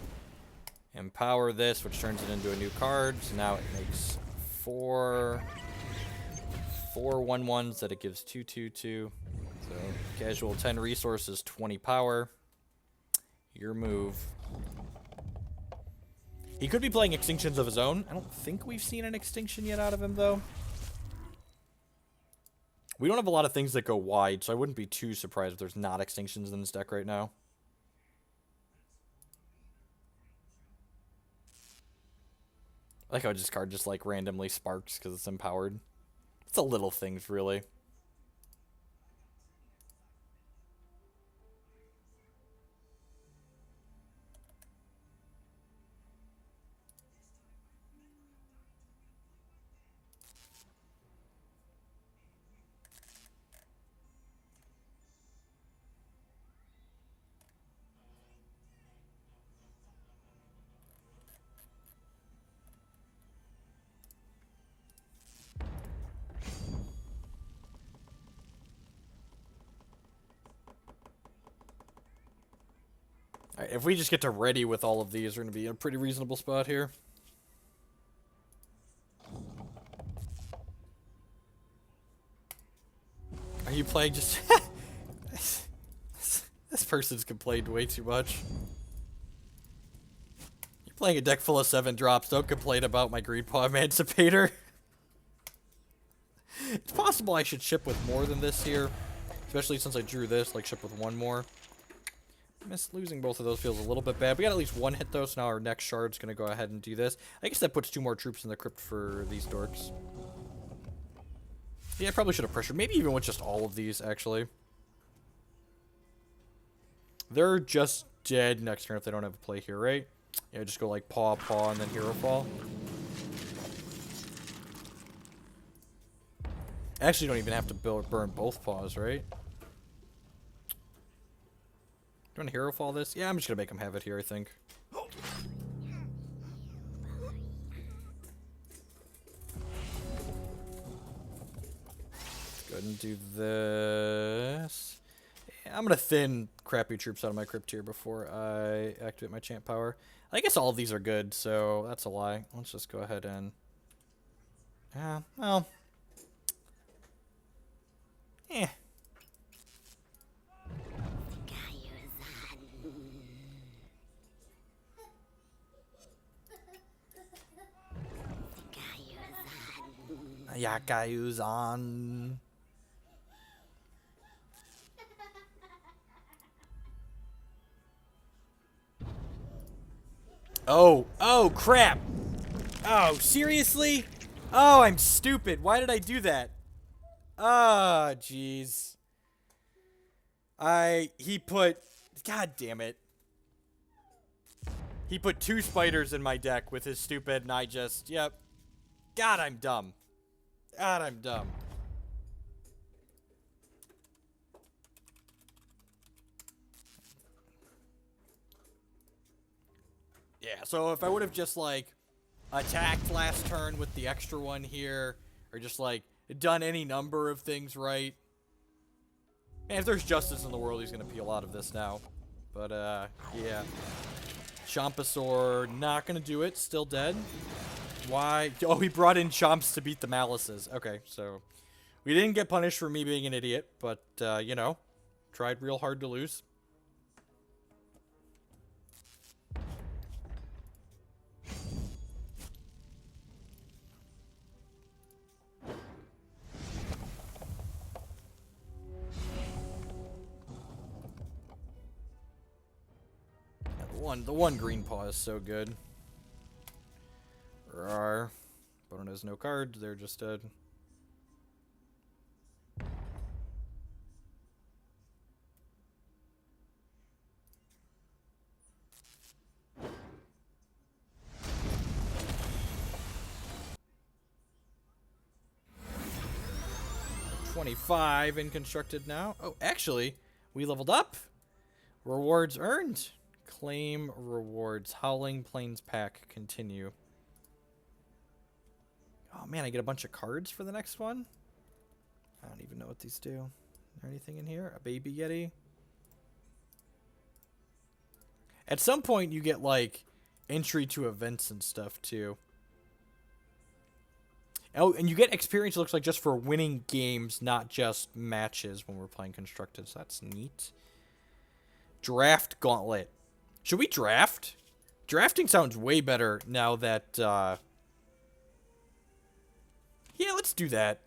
Empower this, which turns it into a new card. So now it makes 4 1/1s that it gives 2/2/2. So casual 10 resources, 20 power. Your move. He could be playing Extinctions of his own. I don't think we've seen an Extinction yet out of him, though. We don't have a lot of things that go wide, so I wouldn't be too surprised if there's not Extinctions in this deck right now. I like how this card just, like, randomly sparks because it's empowered. It's the little things, really. Alright, if we just get to ready with all of these, we're going to be in a pretty reasonable spot here. Are you playing just... This person's complained way too much. You're playing a deck full of 7 drops. Don't complain about my Greenpaw Emancipator. It's possible I should ship with more than this here. Especially since I drew this, like ship with 1 more. Losing both of those feels a little bit bad. We got at least 1 hit though, so now our next shard's going to go ahead and do this. I guess that puts 2 more troops in the crypt for these dorks. Yeah, I probably should have pressured. Maybe even with just all of these, actually. They're just dead next turn if they don't have a play here, right? Yeah, just go like paw, paw, and then hero fall. Actually, don't even have to burn both paws, right? Do you want to hero fall this? Yeah, I'm just going to make him have it here, I think. Go ahead and do this. Yeah, I'm going to thin crappy troops out of my crypt here before I activate my champ power. I guess all of these are good, so that's a lie. Let's just go ahead and... Yeah, well... Eh. Yakayuzan. Oh, crap. Oh, seriously? Oh, I'm stupid. Why did I do that? Ah, jeez. He put, god damn it. He put 2 spiders in my deck with his stupid, and I just, yep. God, I'm dumb. God, I'm dumb. Yeah, so if I would have just, like, attacked last turn with the extra one here, or just, like, done any number of things right. Man, if there's justice in the world, he's going to peel out of this now. But, yeah. Chompasaur, not going to do it. Still dead. Why? Oh, he brought in Chomps to beat the Malices. Okay, so we didn't get punished for me being an idiot, but, you know, tried real hard to lose. The one green paw is so good. Rawr. Opponent has no cards, they're just dead. $25 in constructed now. Oh, actually, we leveled up. Rewards earned. Claim rewards. Howling Plains pack. Continue. Oh man, I get a bunch of cards for the next one. I don't even know what these do. Is there anything in here? A baby Yeti? At some point, you get, like, entry to events and stuff, too. Oh, and you get experience, it looks like, just for winning games, not just matches when we're playing Constructed, so that's neat. Draft Gauntlet. Should we draft? Drafting sounds way better now that, yeah, let's do that.